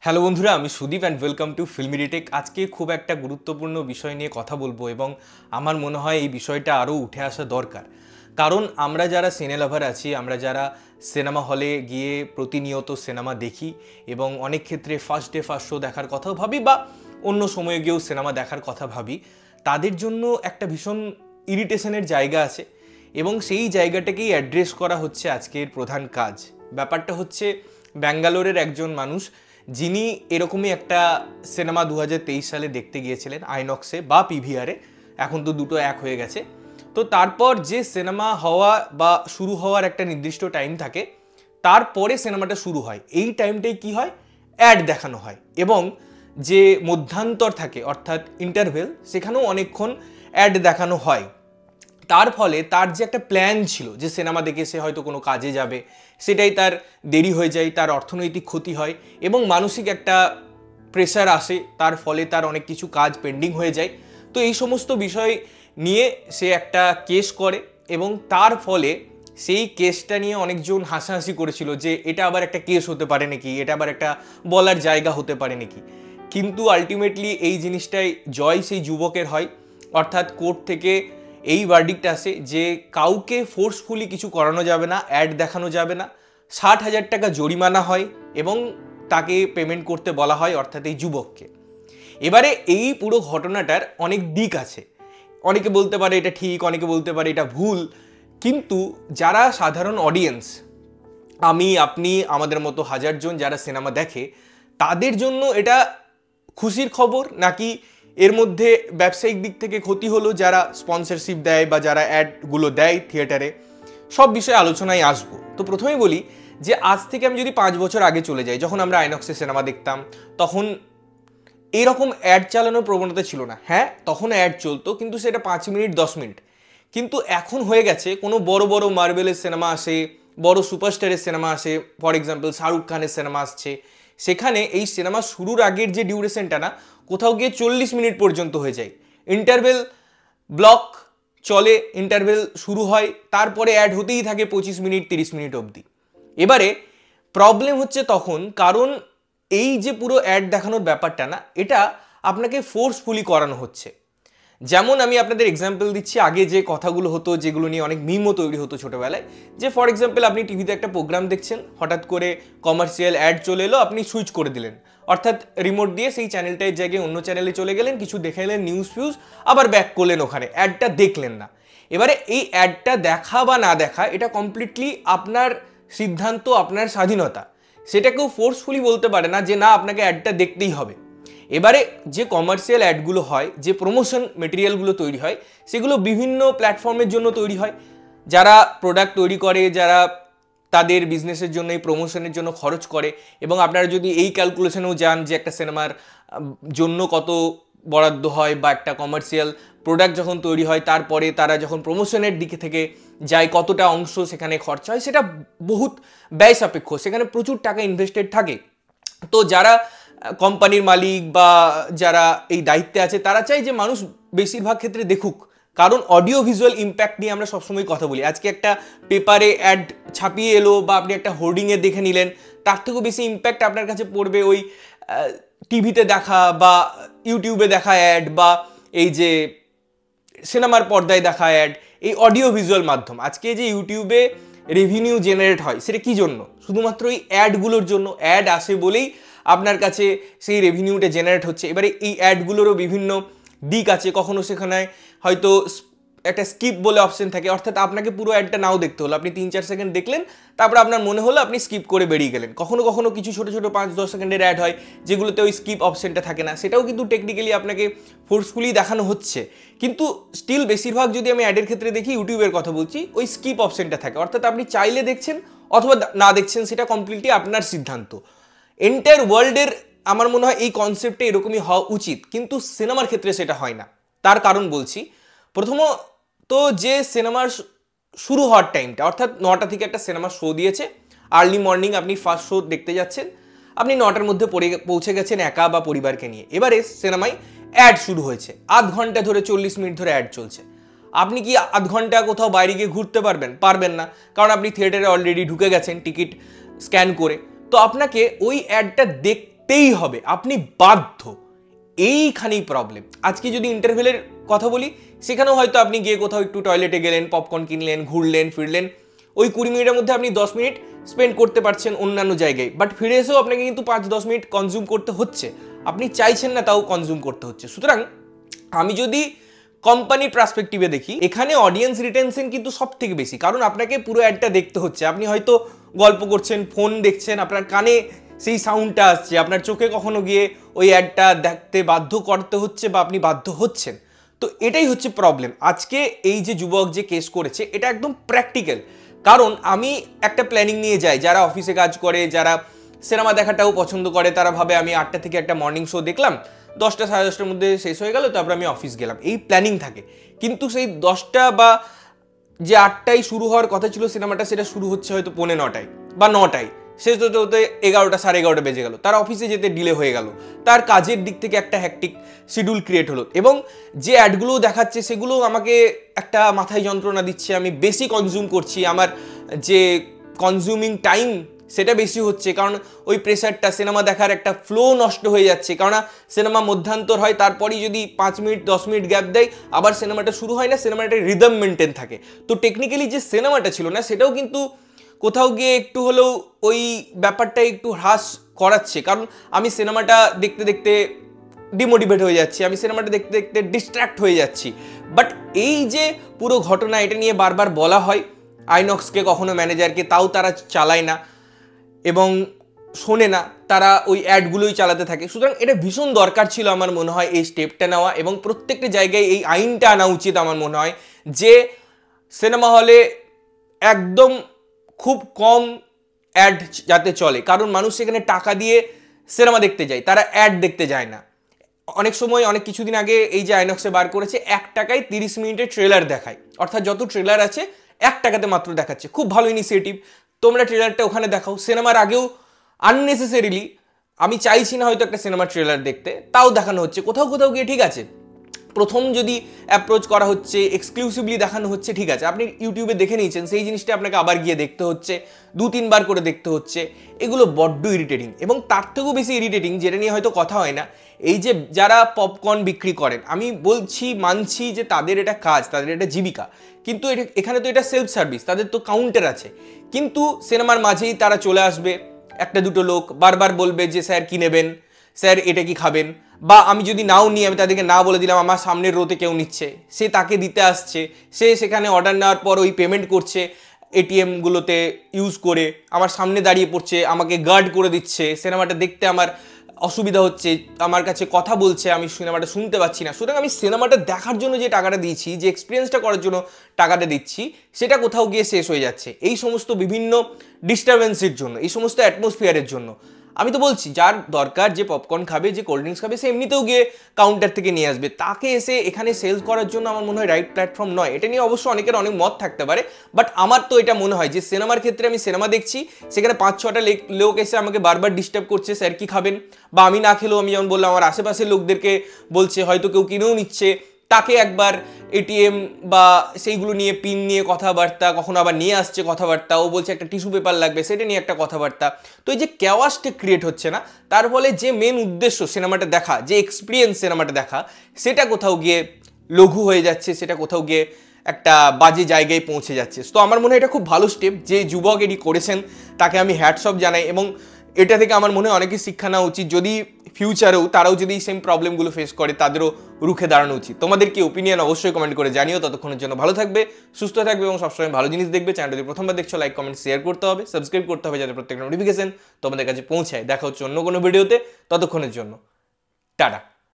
Hello বন্ধুরা, আমি Sudip and welcome to ফিল্মিডিটেক। আজকে খুব একটা গুরুত্বপূর্ণ বিষয় নিয়ে কথা বলবো এবং আমার মনে হয় এই বিষয়টা আরও উঠে আসা দরকার। কারণ আমরা যারা সিনে লাভার আছি, আমরা যারা সিনেমা হলে গিয়ে প্রতিনিয়ত সিনেমা দেখি এবং অনেক ক্ষেত্রে ফার্স্ট ডে ফার্স্ট শো দেখার কথাও ভাবি বা অন্য সময়ে গিয়েও সিনেমা দেখার কথা ভাবি, তাদের জন্য একটা ভীষণ ইরিটেশনের জায়গা আছে এবং সেই জায়গাটাকেই অ্যাড্রেস করা হচ্ছে আজকের প্রধান কাজ। ব্যাপারটা হচ্ছে ব্যাঙ্গালোরের একজন মানুষ যিনি এরকমই একটা সিনেমা 2023 সালে দেখতে গিয়েছিলেন আইনক্সে বা পিভিআরে, এখন তো দুটো এক হয়ে গেছে। তো তারপর যে সিনেমা হওয়া বা শুরু হওয়ার একটা নির্দিষ্ট টাইম থাকে, তারপরে সিনেমাটা শুরু হয়, এই টাইমটাই কি হয়, অ্যাড দেখানো হয় এবং যে মধ্যান্তর থাকে অর্থাৎ ইন্টারভেল, সেখানেও অনেকক্ষণ অ্যাড দেখানো হয়। তার ফলে তার যে একটা প্ল্যান ছিল যে সিনেমা দেখে সে হয়তো কোনো কাজে যাবে, সেটাই তার দেরি হয়ে যায়, তার অর্থনৈতিক ক্ষতি হয় এবং মানসিক একটা প্রেশার আসে, তার ফলে তার অনেক কিছু কাজ পেন্ডিং হয়ে যায়। তো এই সমস্ত বিষয় নিয়ে সে একটা কেস করে এবং তার ফলে সেই কেসটা নিয়ে অনেকজন হাসাহাসি করেছিল যে এটা আবার একটা কেস হতে পারে নাকি, এটা আবার একটা বলার জায়গা হতে পারে নাকি। কিন্তু আলটিমেটলি এই জিনিসটাই জয় সেই যুবকের হয়, অর্থাৎ কোর্ট থেকে এই ভার্ডিক্ট আসে যে কাউকে ফোর্সফুলি কিছু করানো যাবে না, অ্যাড দেখানো যাবে না, 60,000 টাকা জরিমানা হয় এবং তাকে পেমেন্ট করতে বলা হয়, অর্থাৎ এই যুবককে। এবারে এই পুরো ঘটনাটার অনেক দিক আছে, অনেকে বলতে পারে এটা ঠিক, অনেকে বলতে পারে এটা ভুল, কিন্তু যারা সাধারণ অডিয়েন্স, আমি আপনি আমাদের মতো হাজারজন যারা সিনেমা দেখে, তাদের জন্য এটা খুশির খবর নাকি এর মধ্যে ব্যবসায়িক দিক থেকে ক্ষতি হলো, যারা স্পন্সরশিপ দেয় বা যারা অ্যাডগুলো দেয় থিয়েটারে, সব বিষয়ে আলোচনায় আসবো। তো প্রথমেই বলি যে আজ থেকে আমি যদি 5 বছর আগে চলে যাই, যখন আমরা আইনক্সে সিনেমা দেখতাম, তখন এইরকম অ্যাড চালানোর প্রবণতা ছিল না। হ্যাঁ, তখন অ্যাড চলতো, কিন্তু সেটা 5 মিনিট 10 মিনিট। কিন্তু এখন হয়ে গেছে, কোনো বড় বড় মার্বেলের সিনেমা আসে, বড় সুপারস্টারের সিনেমা আসে, ফর এক্সাম্পল শাহরুখ খানের সিনেমা আসছে, সেখানে এই সিনেমা শুরুর আগের যে ডিউরেশনটা না, কোথাও গিয়ে 40 মিনিট পর্যন্ত হয়ে যায়। ইন্টারভেল ব্লক চলে, ইন্টারভেল শুরু হয়, তারপরে অ্যাড হতেই থাকে 25 মিনিট 30 মিনিট অবধি। এবারে প্রবলেম হচ্ছে তখন, কারণ এই যে পুরো অ্যাড দেখানোর ব্যাপারটা না, এটা আপনাকে ফোর্সফুলি করানো হচ্ছে। যেমন আমি আপনাদের এক্সাম্পল দিচ্ছি, আগে যে কথাগুলো হতো, যেগুলো নিয়ে অনেক মিমও তৈরি হতো ছোটোবেলায়, যে ফর এক্সাম্পল আপনি টিভিতে একটা প্রোগ্রাম দেখছেন, হঠাৎ করে কমার্শিয়াল অ্যাড চলে এলো, আপনি সুইচ করে দিলেন, অর্থাৎ রিমোট দিয়ে সেই চ্যানেলটার জায়গায় অন্য চ্যানেলে চলে গেলেন, কিছু দেখে এলেন নিউজ ফিউজ, আবার ব্যাক করলেন, ওখানে অ্যাডটা দেখলেন না। এবারে এই অ্যাডটা দেখা বা না দেখা, এটা কমপ্লিটলি আপনার সিদ্ধান্ত, আপনার স্বাধীনতা। সেটা কেউ ফোর্সফুলি বলতে পারে না যে না আপনাকে অ্যাডটা দেখতেই হবে। এবারে যে কমার্শিয়াল অ্যাডগুলো হয়, যে প্রমোশন মেটেরিয়ালগুলো তৈরি হয়, সেগুলো বিভিন্ন প্ল্যাটফর্মের জন্য তৈরি হয়। যারা প্রোডাক্ট তৈরি করে, যারা তাদের বিজনেসের জন্য এই প্রমোশনের জন্য খরচ করে, এবং আপনারা যদি এই ক্যালকুলেশনেও যান যে একটা সিনেমার জন্য কত বরাদ্দ হয়, বা একটা কমার্শিয়াল প্রোডাক্ট যখন তৈরি হয় তারপরে তারা যখন প্রমোশনের দিকে থেকে যায়, কতটা অংশ সেখানে খরচা হয়, সেটা বহুত ব্যয় সাপেক্ষ, সেখানে প্রচুর টাকা ইনভেস্টেড থাকে। তো যারা কোম্পানির মালিক বা যারা এই দায়িত্বে আছে, তারা চায় যে মানুষ বেশিরভাগ ক্ষেত্রে দেখুক, কারণ অডিও ভিজুয়াল ইম্প্যাক্ট নিয়ে আমরা সবসময় কথা বলি। আজকে একটা পেপারে অ্যাড ছাপিয়ে এলো বা আপনি একটা হোর্ডিংয়ে দেখে নিলেন, তার থেকেও বেশি ইম্প্যাক্ট আপনার কাছে পড়বে ওই টিভিতে দেখা বা ইউটিউবে দেখা অ্যাড, বা এই যে সিনেমার পর্দায় দেখা অ্যাড, এই অডিও ভিজুয়াল মাধ্যম। আজকে যে ইউটিউবে রেভিনিউ জেনারেট হয়, সেটা কি জন্য? শুধুমাত্র এই অ্যাডগুলোর জন্য। অ্যাড আসে বলেই আপনার কাছে সেই রেভিনিউটা জেনারেট হচ্ছে। এবারে এই অ্যাডগুলোরও বিভিন্ন দিক আছে, কখনো সেখানে হয়তো একটা স্কিপ বলে অপশন থাকে, অর্থাৎ আপনাকে পুরো অ্যাডটা নাও দেখতে হলো, আপনি 3-4 সেকেন্ড দেখলেন, তারপর আপনার মনে হলো আপনি স্কিপ করে বেরিয়ে গেলেন। কখনো কখনো কিছু ছোটো ছোটো 5-10 সেকেন্ডের অ্যাড হয়, যেগুলোতে ওই স্কিপ অপশনটা থাকে না, সেটাও কিন্তু টেকনিক্যালি আপনাকে ফোর্সফুলি দেখানো হচ্ছে। কিন্তু স্টিল বেশিরভাগ যদি আমি অ্যাডের ক্ষেত্রে দেখি, ইউটিউবের কথা বলছি, ওই স্কিপ অপশনটা থাকে, অর্থাৎ আপনি চাইলে দেখছেন অথবা না দেখছেন, সেটা কমপ্লিটলি আপনার সিদ্ধান্ত। এন্টায়ার ওয়ার্ল্ডের আমার মনে হয় এই কনসেপ্টে এরকমই হওয়া উচিত, কিন্তু সিনেমার ক্ষেত্রে সেটা হয় না। তার কারণ বলছি, প্রথমত যে সিনেমার শুরু হওয়ার টাইমটা, অর্থাৎ 9টা থেকে একটা সিনেমা শো দিয়েছে, আর্লি মর্নিং আপনি ফার্স্ট শো দেখতে যাচ্ছেন, আপনি 9টার মধ্যে পৌঁছে গেছেন একা বা পরিবারকে নিয়ে। এবারে সিনেমায় অ্যাড শুরু হয়েছে, আধ ঘন্টা ধরে 40 মিনিট ধরে অ্যাড চলছে। আপনি কি আধ ঘন্টা কোথাও বাইরে গিয়ে ঘুরতে পারবেন? পারবেন না, কারণ আপনি থিয়েটারে অলরেডি ঢুকে গেছেন টিকিট স্ক্যান করে। তো আপনাকে ওই অ্যাডটা দেখতেই হবে, আপনি বাধ্য। এইখানেই প্রবলেম। আজকে যদি ইন্টারভেলের কথা বলি, সেখানেও হয়তো আপনি গিয়ে কোথাও একটু টয়লেটে গেলেন, পপকর্ন কিনলেন, ঘুরলেন ফিরলেন, ওই 20 মিনিটের মধ্যে আপনি 10 মিনিট স্পেন্ড করতে পারছেন অন্যান্য জায়গায়, বাট ফিরে এসেও আপনাকে কিন্তু 5-10 মিনিট কনজিউম করতে হচ্ছে, আপনি চাইছেন না তাও কনজিউম করতে হচ্ছে। সুতরাং আমি যদি কোম্পানির পার্সপেক্টিভে দেখি, এখানে অডিয়েন্স রিটেনশন কিন্তু সব থেকে বেশি, কারণ আপনাকে পুরো অ্যাডটা দেখতে হচ্ছে। আপনি হয়তো গল্প করছেন, ফোন দেখছেন, আপনার কানে সেই সাউন্ডটা আসছে, আপনার চোখে কখনো গিয়ে ওই অ্যাডটা দেখতে বাধ্য করতে হচ্ছে বা আপনি বাধ্য হচ্ছেন। তো এটাই হচ্ছে প্রবলেম। আজকে এই যে যুবক যে কেস করেছে, এটা একদম প্র্যাকটিক্যাল। কারণ আমি একটা প্ল্যানিং নিয়ে যাই, যারা অফিসে কাজ করে, যারা সিনেমা দেখাটাও পছন্দ করে, তারা ভাবে আমি 8টা থেকে একটা মর্নিং শো দেখলাম, 10টা 10:30টার মধ্যে শেষ হয়ে গেল, তারপর আমি অফিস গেলাম, এই প্ল্যানিং থাকে। কিন্তু সেই 10টা বা যে 8টায় শুরু হওয়ার কথা ছিল সিনেমাটা, সেটা শুরু হচ্ছে হয়তো 9:45 বা 9টায়, শেষ হতে হতে 11টা 11:30 বেজে গেল, তার অফিসে যেতে ডিলে হয়ে গেল, তার কাজের দিক থেকে একটা হ্যাকটিক শিডিউল ক্রিয়েট হলো, এবং যে অ্যাডগুলো দেখাচ্ছে সেগুলো আমাকে একটা মাথায় যন্ত্রণা দিচ্ছে, আমি বেশি কনজিউম করছি, আমার যে কনজিউমিং টাইম সেটা বেশি হচ্ছে, কারণ ওই প্রেসারটা, সিনেমা দেখার একটা ফ্লো নষ্ট হয়ে যাচ্ছে। কারণ সিনেমা মধ্যান্তর হয়, তারপরেই যদি 5 মিনিট 10 মিনিট গ্যাপ দেয়, আবার সিনেমাটা শুরু হয় না, সিনেমাটার রিদম মেনটেন থাকে। তো টেকনিক্যালি যে সিনেমাটা ছিল না, সেটাও কিন্তু কোথাও গিয়ে একটু হলেও ওই ব্যাপারটা একটু হ্রাস করাচ্ছে, কারণ আমি সিনেমাটা দেখতে দেখতে ডিমোটিভেট হয়ে যাচ্ছি, আমি সিনেমাটা দেখতে দেখতে ডিস্ট্র্যাক্ট হয়ে যাচ্ছি। বাট এই যে পুরো ঘটনা, এটা নিয়ে বারবার বলা হয় আইনক্সকে, কখনো ম্যানেজারকে, তাও তারা চালায় না এবং শোনে না, তারা ওই অ্যাডগুলোই চালাতে থাকে। সুতরাং এটা ভীষণ দরকার ছিল আমার মনে হয় এই স্টেপটা নেওয়া, এবং প্রত্যেকটা জায়গায় এই আইনটা আনা উচিত আমার মনে হয়, যে সিনেমা হলে একদম খুব কম অ্যাড যাতে চলে, কারণ মানুষ সেখানে টাকা দিয়ে সিনেমা দেখতে যায়, তারা অ্যাড দেখতে যায় না। অনেক সময়, অনেক কিছুদিন আগে এই যে আইনক্সে বার করেছে, 1 টাকায় 30 মিনিটের ট্রেলার দেখায়, অর্থাৎ যত ট্রেলার আছে 1 টাকাতে মাত্র দেখাচ্ছে। খুব ভালো ইনিশিয়েটিভ, তোমরা ট্রেলারটা ওখানে দেখাও। সিনেমার আগেও আননেসেসারিলি, আমি চাইছি না হয়তো একটা সিনেমার ট্রেলার দেখতে, তাও দেখানো হচ্ছে। কোথাও কোথাও গিয়ে ঠিক আছে, প্রথম যদি অ্যাপ্রোচ করা হচ্ছে, এক্সক্লুসিভলি দেখানো হচ্ছে, ঠিক আছে, আপনি ইউটিউবে দেখে নিয়েছেন, সেই জিনিসটা আপনাকে আবার গিয়ে দেখতে হচ্ছে, 2-3 বার করে দেখতে হচ্ছে, এগুলো বড্ড ইরিটেটিং। এবং তার থেকেও বেশি ইরিটেটিং, যেটা নিয়ে হয়তো কথা হয় না, এই যে যারা পপকর্ন বিক্রি করেন, আমি বলছি, মানছি যে তাদের এটা কাজ, তাদের এটা জীবিকা, কিন্তু এখানে তো এটা সেলফ সার্ভিস, তাদের তো কাউন্টার আছে, কিন্তু সিনেমার মাঝেই তারা চলে আসবে, একটা দুটো লোক বারবার বলবে যে স্যার কি নেবেন, স্যার এটা কি খাবেন, বা আমি যদি নাও নিই, আমি তাদেরকে না বলে দিলাম, আমার সামনের রোতে কেউ নিচ্ছে, সে তাকে দিতে আসছে, সে সেখানে অর্ডার নেওয়ার পর ওই পেমেন্ট করছে এটিএমগুলোতে ইউজ করে, আমার সামনে দাঁড়িয়ে পড়ছে, আমাকে গার্ড করে দিচ্ছে, সিনেমাটা দেখতে আমার অসুবিধা হচ্ছে, আমার কাছে কথা বলছে, আমি সিনেমাটা শুনতে পাচ্ছি না। সুতরাং আমি সিনেমাটা দেখার জন্য যে টাকাটা দিয়েছি, যে এক্সপিরিয়েন্সটা করার জন্য টাকাটা দিচ্ছি, সেটা কোথাও গিয়ে শেষ হয়ে যাচ্ছে এই সমস্ত বিভিন্ন ডিস্টারবেন্সের জন্য, এই সমস্ত অ্যাটমসফিয়ারের জন্য। আমি তো বলছি, যার দরকার, যে পপকর্ন খাবে, যে কোল্ড ড্রিঙ্কস খাবে, সে এমনিতেও গিয়ে কাউন্টার থেকে নিয়ে আসবে, তাকে এসে এখানে সেলস করার জন্য আমার মনে হয় রাইট প্ল্যাটফর্ম নয়। এটা নিয়ে অবশ্য অনেকের অনেক মত থাকতে পারে, বাট আমার তো এটা মনে হয় যে সিনেমার ক্ষেত্রে, আমি সিনেমা দেখছি, সেখানে 5-6টা লোক এসে আমাকে বারবার ডিস্টার্ব করছে, স্যার কি খাবেন, বা আমি না খেলেও, আমি যেমন বললাম, আমার আশেপাশের লোকদেরকে বলছে, হয়তো কেউ কিনেও নিচ্ছে, তাকে একবার এটিএম বা সেইগুলো নিয়ে, পিন নিয়ে কথাবার্তা, কখনো আবার নিয়ে আসছে কথাবার্তা, ও বলছে একটা টিস্যু পেপার লাগবে, সেটা নিয়ে একটা কথাবার্তা। তো এই যে ক্যাওয়াসটা ক্রিয়েট হচ্ছে না, তার ফলে যে মেন উদ্দেশ্য সিনেমাটা দেখা, যে এক্সপিরিয়েন্স সিনেমাটা দেখা, সেটা কোথাও গিয়ে লঘু হয়ে যাচ্ছে, সেটা কোথাও গিয়ে একটা বাজে জায়গায় পৌঁছে যাচ্ছে। তো আমার মনে হয় এটা খুব ভালো স্টেপ, যে যুবক এটি করেছেন তাকে আমি হ্যাটস অফ জানাই, এবং এটা থেকে আমার মনে হয় অনেকের শিক্ষা নেওয়া উচিত, যদি ফিউচারেও তারাও যদি সেম প্রবলেমগুলো ফেস করে, তাদেরও রুখে দাঁড়ানো উচিত। তোমাদের কি ওপিনিয়ন অবশ্যই কমেন্ট করে জানিও। ততক্ষণের জন্য ভালো থাকবে, সুস্থ থাকবে, এবং সবসময় ভালো জিনিস দেখবে। চ্যানেলটা যদি প্রথমবার দেখছো, লাইক কমেন্ট শেয়ার করতে হবে, সাবস্ক্রাইব করতে হবে, যাতে প্রত্যেকটা নোটিফিকেশন তোমাদের কাছে পৌঁছায়। দেখা হচ্ছে অন্য কোনো ভিডিওতে, ততক্ষণের জন্য টাটা।